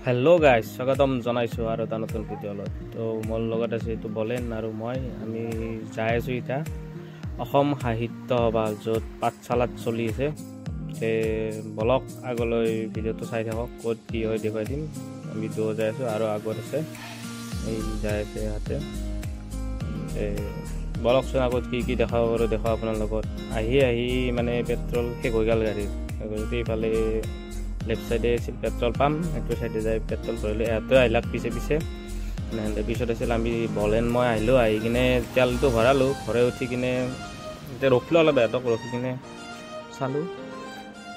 Hello guys स्वागतम जनाइছো আৰু এটা নতুন ভিডিঅ'লৈ তো মোৰ লগত আছে এইটো বলেন আৰু মই আমি যাই আছো ইটা অসম সাহিত্য সভা য'ত পাঠশালাত চলি আছে তে ব্লগ আগলৈ ভিডিঅ'টো চাই থাকক ক'ত কি হয় দেখুৱাই দিম আমি দূৰ যাই আছো আৰু আগত আছে এই যাই আছে হাতে ব্লগ চোৱা আগত কি কি দেখাব আৰু দেখাব আপোনাৰ লগত আহি মানে পেট্ৰল শেষ হৈ গ'ল গাড়ীৰ আগতে ইফালে लेफ्ट साइडे पेट्रोल पाम्प एक साइडे जाए पेट्रोल भरल इतना आइलाक पिछे पिछत आमी बलेन मैं आलो किने तेल तो भरालो घरे उठी किने रखलो अलग इहतक रखी किने चालू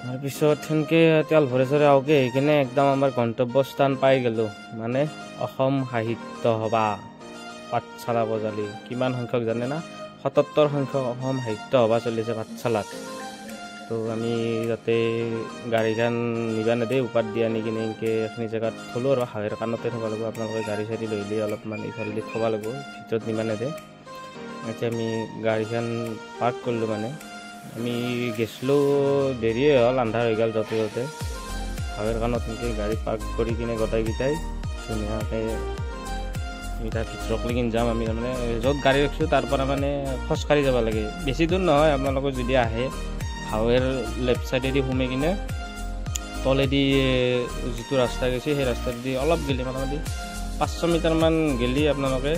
तार पिछत सेनके तेल भरे चरे आगे किने एकदम आमार गंतव्य स्थान पाई गलो माने अहोम साहित्य सभा पाठशाला बजाली किमान संख्यक जाने ना 77 संख्यक अहोम साहित्य सभा चलि आछे पाठशालात तो आमी जाते गाड़ीखान निबा नेदे उपात दिया नि किने इनके एखनि जगत थलो और हावेर कानते थब लागो आपनालोके गाड़ी साड़ी लइले अलपमान इफाले थब लागो भितरत निबा नेदे अच्छा आमी गाड़ीखान पार्क करलो माने आमी गेसलो देरिए हल आंधार हो गल जते जते हावेर कानत इनके गाड़ी पार्क करि किने गटाई गिटाई धुनियाके इटा भितरक लेकिन जाम आमी माने जत गाड़ी रखছো तार पर माने खसकारि जाबा लागे बेसी दूर নহয় आपनालोके যদি আহে हावेर लेफ्ट साइडे सोमे किने तलेदी जी रास्ता गई সেই रास्ता अलग गली मोटामुटी 500 मीटर मान गली आपनालोके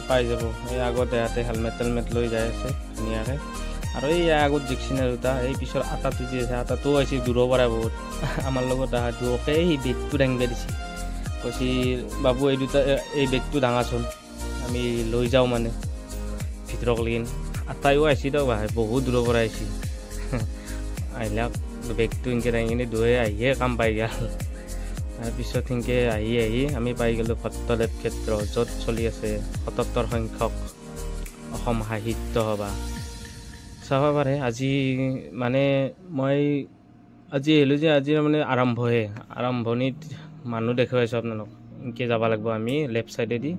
पाई যাব এই আগতে হাতে হেলমেট টেলমেট লৈ যায় আছে ধুনিয়াকে আৰু এই আগত জিকছিন আৰু তা এই পিছৰ আটাটো যি আছে আটাটো আছে দূৰৰ পৰা বহুত আমাৰ লগত আহা দুকে এই বেগটো দাঙিব দিছি কৈছি বাবু এই দুটা এই বেগটো দাঙাচোন আমি লৈ যাও মানে ভিতৰক লাগিন আটাইও আইছি তো ভাই বহুত দূৰৰ পৰা আইছি आइलाक बेगटो इनके दाङिने दुए आहिए काम पाई गल तार पिছত इनके आहि आमी पाई गलो भट्टदेव क्षेत्र जत चलि आछे 77 संख्यक अहोम साहित्य सभा चाबा पारे আজি माने मैं আজি हेलो जे আজি माने आरम्भणित मानु देखाइছো आपनालोक इनके जाबा लागबो आमी लेफ्ट साइडे दि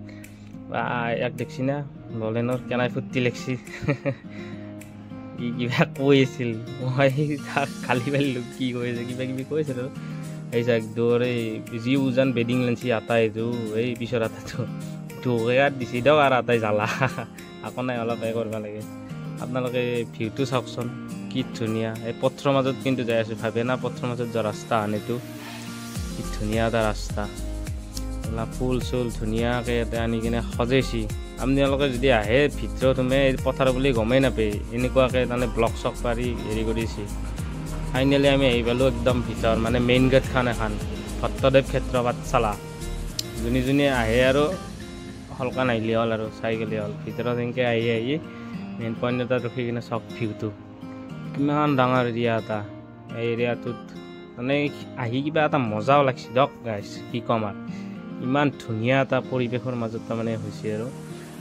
बा एक देखसिना बलेनर केनाय फुट्टी लेखसि কিবা কৈছিল মই খালি পাইলো কি কৈছে কিবা কিবি কৈছিল এই যে দৌৰে যি উজান বেডিং লেন্সি আটাই যো এই পিছৰ আটাটো ধুয়াত দিছি দাও আৰু আটাই জ্বালা আকৌ নাই অলপ এই কৰিব লাগে আপোনালোকে ভিউটো চাওকচোন কি ধুনীয়া এই পথৰ মাজত কিন্তু যাই আছো ভাবে না পথৰ মাজত যোৱা ৰাস্তা আনেটো কি ধুনীয়া এটা ৰাস্তা ফুল চুল ধুনীয়াকে এটা আনি কিনে সজাইছি আপোনালোকে যদি আহে ভিতৰত তুমি পথাৰ বুলি গমেই নাপায় এনেকুৱাকে মানে ব্লক চক পাৰি হেৰি কৰিছি ফাইনেলি আমি আহি পালো একদম ভিতৰ মানে মেইন গেট খান এখন ভট্টদেৱ ক্ষেত্ৰ পাঠশালা যোনে আহে আৰু হলকা নাহিলে হ'ল আৰু চাই গ'লে হ'ল ভিতৰত এনেকৈ আহি মেইন পইণ্ট এটাত ৰখি কিনে চক ভিউটো কিমান ডাঙৰ এৰিয়া এটা এই এৰিয়াটোত মানে আহি কিবা এটা মজাও লাগিছে দিয়ক গাইছ কি ক'ম আৰু ইমান ধুনীয়া এটা পৰিৱেশৰ মাজত তাৰমানে হৈছে আৰু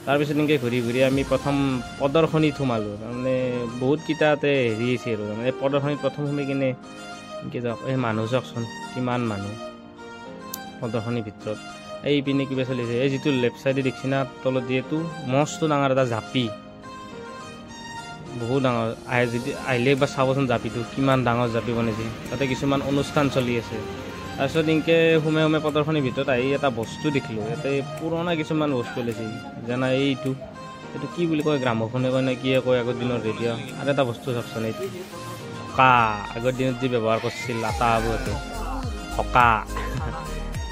তাৰপিছত এনেকৈ ঘূৰি আমি প্ৰথম প্ৰদৰ্শনীত সোমালোঁ তাৰমানে বহুত কিটাতে হেৰি আছে আৰু তাৰমানে প্ৰদৰ্শনীত প্ৰথম সোমাই কিনে এনেকৈ যাওক এই মানুহ চাওকচোন কিমান মানুহ প্ৰদৰ্শনীৰ ভিতৰত এই পিনে কিবা চলিছে এই যিটো লেফ্ট চাইডে দেখিছে না তলত যিহেতু মস্ত ডাঙৰ এটা জাপি বহুত ডাঙৰ আহে যদি আহিলে একবাৰ চাবচোন জাপিটো কিমান ডাঙৰ জাপি বনাইছে তাতে কিছুমান অনুষ্ঠান চলি আছে তাৰপিছত এনেকৈ সোমাই প্ৰদৰ্শনীৰ ভিতৰত আহি এটা বস্তু দেখিলোঁ ইয়াতে পুৰণা কিছুমান বস্তু ওলাইছে যেনে এইটো কি বুলি কয় গ্ৰামোফোনে কয় নে কিয়ে কয় আগৰ দিনৰ ৰেডিঅ' আৰু এটা বস্তু চাওকচোন এইটো হকা আগৰ দিনত যি ব্যৱহাৰ কৰিছিল আটাবোৰতে হকা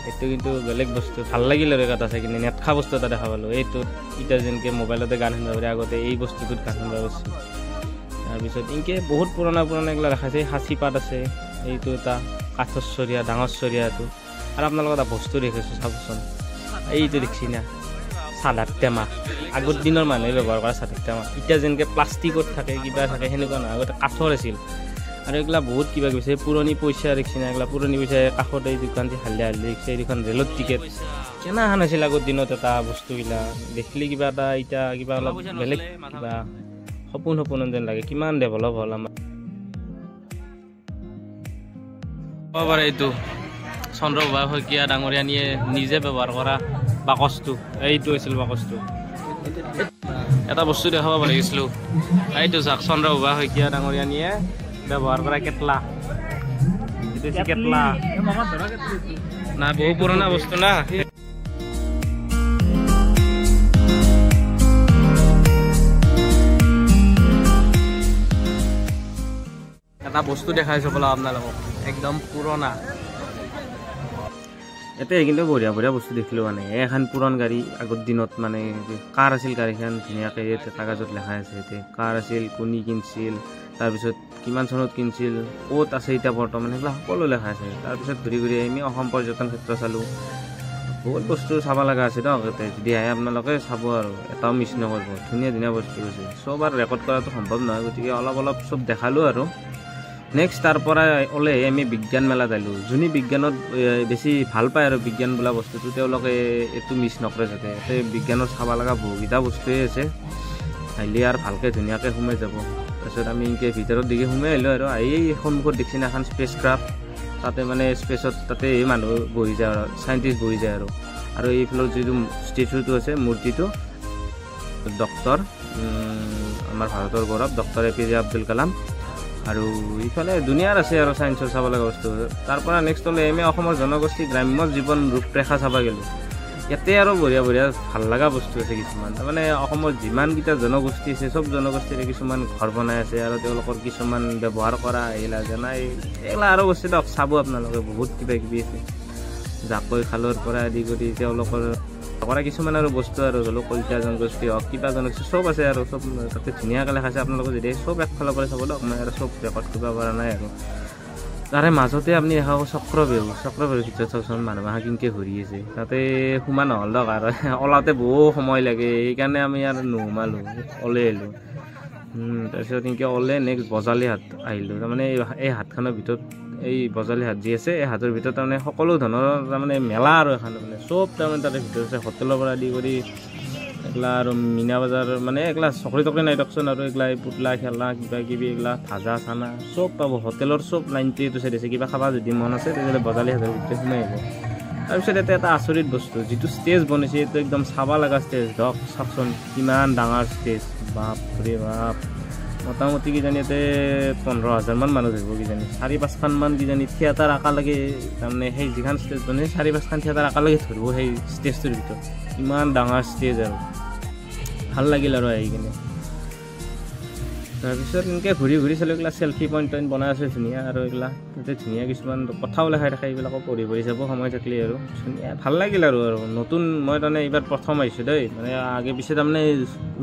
এইটো কিন্তু বেলেগ বস্তু ভাল লাগিল আৰু এটা চাই কিনে নেটখা বস্তু এটা দেখা পালোঁ এইটোত এতিয়া যেনেকৈ মোবাইলতে গান শুনিব পাৰি আগতে এই বস্তুটোত গান শুনিব পাৰিছিল তাৰপিছত এনেকৈ বহুত পুৰণা এইগিলা দেখাইছে সাঁচি পাত আছে এইটো এটা কাঠৰ চৰিয়া ডাঙৰ চৰিয়াটো আৰু আপোনালোকৰ এটা বস্তু দেখিছোঁ চাবচোন এইটো দেখিছি না চাধাৰ টেমা আগৰ দিনৰ মানুহে ব্যৱহাৰ কৰা চাধাৰ টেমা এতিয়া যেনেকৈ প্লাষ্টিকত থাকে কিবা থাকে সেনেকুৱা নহয় আগতে কাঠৰ আছিল আৰু এইগিলা বহুত কিবা কিবি পুৰণি পইচা দেখিছি না এইগিলা পুৰণি পইচা কাষত এই দোকান দি হালিয়া দেখিছে এইখন ৰেলৰ টিকেট কেনেহান আছিল আগৰ দিনত এটা বস্তুগিলা দেখিলে কিবা এটা এতিয়া কিবা অলপ বেলেগ কিবা সপোন যেন লাগে কিমান ডেভেলপ হ'ল আমাৰ এইটো চন্দ্ৰপ্ৰভা শইকীয়া ডাঙৰীয়া নিয়ে নিজে ব্যৱহাৰ কৰা বাকচটো এইটো আছিল বাকচটো এটা বস্তু দেখাব লাগিছিলোঁ এইটো চাওক চন্দ্ৰপ্ৰভা শইকীয়া ডাঙৰীয়া নিয়ে ব্যৱহাৰ কৰা কেটলা দেশি কেটলা না বহু পুৰণা বস্তু না এটা বস্তু দেখাইছো বলা আপোনালোকক একদম পুৰণা এতে কিন্তু বঢ়িয়া বঢ়িয়া বস্তু দেখিলো মানে এখন পুৰণ গাড়ী আগৰ দিনত মানে কাৰ আছিল গাড়ীখন ধুনীয়াকৈ কাগজত লেখা আছে এতে কাৰ আছিল কোনি কিনছিল তাৰপিছত কিমান চনত কিনছিল ক'ত আছে এতিয়া বৰ্তমান সেইবিলাক সকলো লেখা আছে তাৰপিছত ঘূৰি ঘূৰি আমি অসম পৰ্যটন ক্ষেত্ৰ চালোঁ বহুত বস্তু চাব লগা আছে দিয়ক ইয়াতে যদি আহে আপোনালোকে চাব আৰু এটাও মিছ নকৰিব ধুনীয়া ধুনীয়া বস্তু আছে চব আৰু ৰেকৰ্ড কৰাটো সম্ভৱ নহয় গতিকে অলপ অলপ চব দেখালোঁ আৰু নেক্সট তাৰ পৰা ওলাই আমি বিজ্ঞান মেলাত আহিলোঁ যোনে বিজ্ঞানত বেছি ভাল পায় আৰু বিজ্ঞান বোলা বস্তুটো তেওঁলোকে এইটো মিছ নকৰে যাতে ইয়াতে বিজ্ঞানত চাব লগা বহুকেইটা বস্তুৱেই আছে আহিলে আৰু ভালকৈ ধুনীয়াকৈ সোমাই যাব তাৰপিছত আমি এনেকৈ ভিতৰত দিকে সোমাই আহিলোঁ আৰু আহি সন্মুখত দেখিছে এখন স্পেচ ক্ৰাফ্ট তাতে মানে স্পেচত তাতে এই মানুহ বহি যায় আৰু চাইণ্টিষ্ট বহি যায় আৰু এইফালৰ যিটো ষ্টেচুটো আছে মূৰ্তিটো ডক্টৰ আমাৰ ভাৰতৰ গৌৰৱ ডক্টৰ APJ আব্দুল কালাম আৰু ইফালে দুনিয়াৰ আছে আৰু চায়েন্সৰ চাব লগা বস্তু তাৰ পৰা নেক্সট হ'লে আমি অসমৰ জনগোষ্ঠী গ্ৰাম্য জীৱন ৰূপৰেখা চাব গ'লোঁ ইয়াতে আৰু বঢ়িয়া বঢ়িয়া ভাল লগা বস্তু আছে কিছুমান তাৰমানে অসমৰ যিমানকেইটা জনগোষ্ঠী আছে চব জনগোষ্ঠীৰে কিছুমান ঘৰ বনাই আছে আৰু তেওঁলোকৰ কিছুমান ব্যৱহাৰ কৰা এইবিলাক জানাই এইবিলাক আৰু বস্তু দিয়ক চাব আপোনালোকে বহুত কিবা কিবি আছে জাকৈ খালৰ পৰা আদি কৰি তেওঁলোকৰ কৰা কিছুমান আৰু বস্তু আৰু ধৰি লওক কলিতা জনগোষ্ঠী হওক কিবা জনগোষ্ঠী চব আছে আৰু চব তাতে ধুনীয়াকৈ লেখাইছে আপোনালোকে যদি চব একফালৰ পৰা চাব দিয়ক মই আৰু চব ৰেকৰ্ড কৰিব পৰা নাই আৰু তাৰে মাজতে আপুনি দেখা পাব চক্ৰবেহু ভিতৰত চাওকচোন মানুহ মাহা কেনেকৈ ঘূৰি আছে তাতে সোমা নহ'ল দিয়ক আৰু ওলাওঁতে বহু সময় লাগে সেইকাৰণে আমি আৰু নোসোমালোঁ ওলাই আহিলোঁ তাৰপিছত এনেকৈ ওলাই নেক্সট বজালী হাট আহিলোঁ তাৰমানে এই হাটখনৰ ভিতৰত এই বজালী হাট যি আছে এই হাটৰ ভিতৰত তাৰমানে সকলো ধৰণৰ তাৰমানে মেলা আৰু এখন মানে চব তাৰমানে তাতে ভিতৰত আছে হোটেলৰ পৰা আদি কৰি এইগিলা আৰু মীনা বজাৰ মানে এইগিলা চকৰি তকৰি নাই দিয়কচোন আৰু এইগিলা পুতলা খেলা কিবা কিবি এইগিলা ভাজা চানা চব পাব হোটেলৰ চব লাইনটো এইটো চাইড আছে কিবা খাবা যদি মন আছে তেতিয়াহ'লে বজালী হাটৰ ভিতৰত সোমাই আহিব তাৰপিছত ইয়াতে এটা আচৰিত বস্তু যিটো ষ্টেজ বনাইছে এইটো একদম চাব লগা ষ্টেজ ধৰক চাওকচোন কিমান ডাঙৰ ষ্টেজ বাপৰে বাপ মোটামুটি কিজানি ইয়াতে 15,000 মান মানুহ থাকিব কিজানি 4-5খন মান কিজানি থিয়েটাৰ একেলগে তাৰমানে সেই যিখন ষ্টেজ বনাইছে 4-5খন থিয়েটাৰ একেলগে ধৰিব সেই ষ্টেজটোৰ ভিতৰত ইমান ডাঙৰ ষ্টেজ আৰু ভাল লাগিল আৰু আহি কিনে তাৰপিছত এনেকৈ ঘূৰি ঘূৰি চালোঁ এইবিলাক চেল্ফি পইণ্ট বনাই আছে ধুনীয়া আৰু এইবিলাক তাতে ধুনীয়া কিছুমান কথাও লেখাই থাকে এইবিলাকো পঢ়ি যাব সময় থাকিলে আৰু ধুনীয়া ভাল লাগিল আৰু নতুন মই তাৰমানে এইবাৰ প্ৰথম আহিছোঁ দেই মানে আগে পিছে তাৰমানে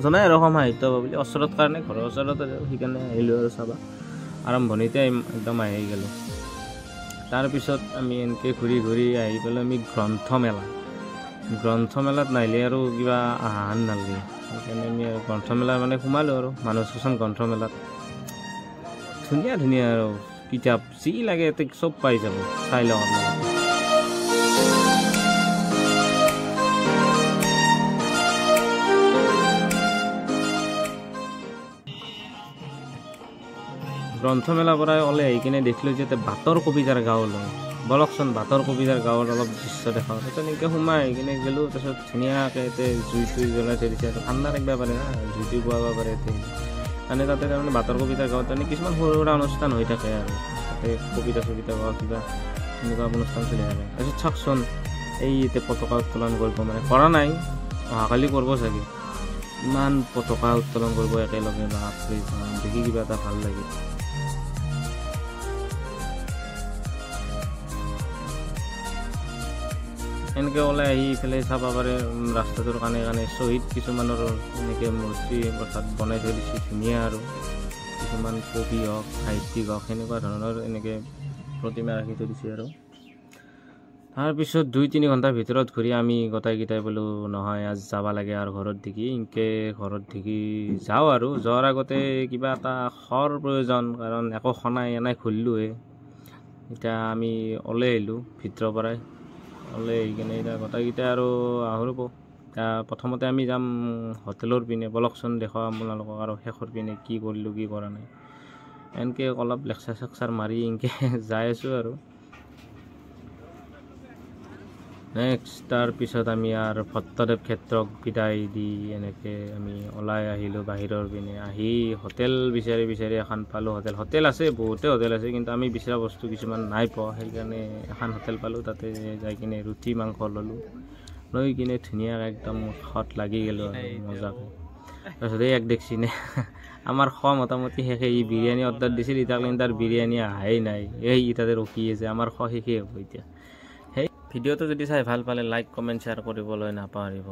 জনাই আৰু অসম সাহিত্য বুলি ওচৰত কাৰণে ঘৰৰ ওচৰত সেইকাৰণে আহিলোঁ আৰু চাবা আৰম্ভণিতে একদম আহি গ'লোঁ তাৰপিছত আমি এনেকৈ ঘূৰি ঘূৰি আহি পেলাই আমি গ্ৰন্থমেলাত নাহিলে আৰু কিবা আহান নালাগে সেইকাৰণে আমি আৰু গ্ৰন্থমেলা মানে সোমালোঁ আৰু মানুহ চোচন গ্ৰন্থমেলাত ধুনীয়া ধুনীয়া আৰু কিতাপ যি লাগে ইয়াতে চব পাই যাব চাই লওক আপোনালোকে গ্ৰন্থমেলাৰ পৰা ওলাই আহি কিনে দেখিলোঁ যে বাটৰ কবিতাৰ গাঁৱলৈ বলকচোন বাটৰ কবিতাৰ গাঁৱৰ অলপ দৃশ্য দেখাওঁ তাৰপিছত এনেকৈ সোমাই আহি কিনে গ'লোঁ তাৰপিছত ধুনীয়াকৈ ইয়াতে জুই চুই জ্বলাই থৈ দিছে ঠাণ্ডা ৰাখিব পাৰে না জুই পুৱাব পাৰে ইয়াতে মানে তাতে তাৰমানে বাটৰ কবিতাৰ গাঁৱত তাৰমানে কিছুমান সৰু সুৰা অনুষ্ঠান হৈ থাকে আৰু তাতে কবিতা চবিতা বা কিবা এনেকুৱা অনুষ্ঠান চলি থাকে তাৰপিছত চাওকচোন এই ইয়াতে পতাকা উত্তোলন কৰিব মানে কৰা নাই অহাকালি কৰিব চাগে ইমান পতাকা উত্তোলন কৰিব একেলগে বাপৰে দেখি কিবা এটা ভাল লাগে এনেকৈ ওলাই আহি ইফালে চাব পাৰে ৰাস্তাটোৰ কাৰণে শ্বহীদ কিছুমানৰ এনেকৈ মূৰ্তি অৰ্থাৎ বনাই থৈ দিছে ধুনীয়া আৰু কিছুমান কবি হওক সাহিত্যিক হওক সেনেকুৱা ধৰণৰ এনেকৈ প্ৰতিমা ৰাখি থৈ দিছে আৰু তাৰপিছত 2-3 ঘণ্টাৰ ভিতৰত ঘূৰি আমি গোটাইকেইটাই বোলো নহয় আজ যাব লাগে আৰু ঘৰত দেখি এনেকৈ ঘৰত দেখি যাওঁ আৰু যোৱাৰ আগতে কিবা এটা খোৱাৰ প্ৰয়োজন কাৰণ একো খনাই এনাই খুলিলোঁহে এতিয়া আমি ওলাই আহিলোঁ ভিতৰৰ পৰাই ওলাই আহি কিনে এতিয়া গোটাইকেইটা আৰু আহৰিব এতিয়া প্ৰথমতে আমি যাম হোটেলৰ পিনে বলকচোন দেখুৱাম আপোনালোকক আৰু শেষৰ পিনে কি কৰিলোঁ কি কৰা নাই এনেকৈ অলপ লেকচাৰ চেকচাৰ মাৰি এনেকৈ যাই আছোঁ আৰু নেক্সট তাৰপিছত আমি আৰু ভট্টদেৱ ক্ষেত্ৰক বিদায় দি এনেকৈ আমি ওলাই আহিলোঁ বাহিৰৰ পিনে। আহি হোটেল বিচাৰি বিচাৰি এখন পালোঁ। হোটেল আছে, বহুতে হোটেল আছে, কিন্তু আমি বিচৰা বস্তু কিছুমান নাই পোৱা। সেইকাৰণে এখন হোটেল পালোঁ, তাতে যাই কিনে ৰুটি মাংস ল'লোঁ। লৈ কিনে ধুনীয়াকৈ একদম খাত লাগি গ'লোঁ আৰু মজাকৈ। তাৰপিছত এই এক দেখছিনে আমাৰ খোৱা মোটামুটি শেষে। ই বিৰিয়ানী অৰ্ডাৰ দিছিল, এতিয়ালৈকে তাৰ বিৰিয়ানী আহাই নাই। এই তাতে ৰখি আছে, আমাৰ খোৱা শেষেই হ'ব এতিয়া। সেই ভিডিঅ'টো যদি চাই ভাল পালে লাইক কমেণ্ট শ্বেয়াৰ কৰিবলৈ নাপাহৰিব।